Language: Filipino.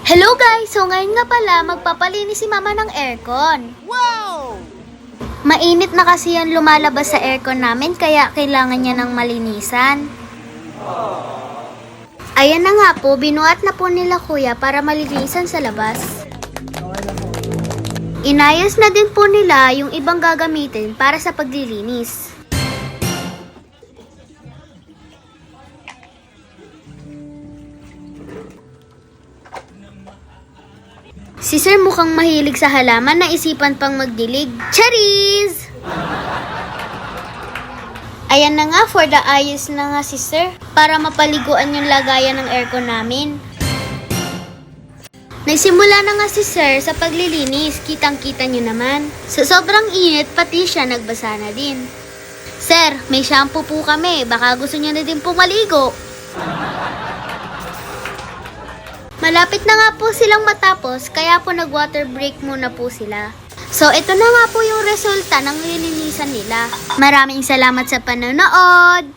Hello guys! So ngayon nga pala, magpapalinis si mama ng aircon. Wow! Mainit na kasi yan lumalabas sa aircon namin, kaya kailangan niya ng malinisan. Ayan na nga po, binuhat na po nila kuya para malinisan sa labas. Inayos na din po nila yung ibang gagamitin para sa paglilinis. Si Sir mukhang mahilig sa halaman, naisipan pang magdilig. Charis! Ayan na nga, for the ayos na nga si Sir, para mapaliguan yung lagayan ng aircon namin. Nagsimula na nga si Sir sa paglilinis, kitang-kita nyo naman. Sa sobrang init, pati siya nagbasa na din. Sir, may shampoo po kami, baka gusto nyo na din po maligo. Malapit na nga po silang matapos, kaya po nag-water break muna po sila. So, ito na nga po yung resulta ng lilinisan nila. Maraming salamat sa panonood!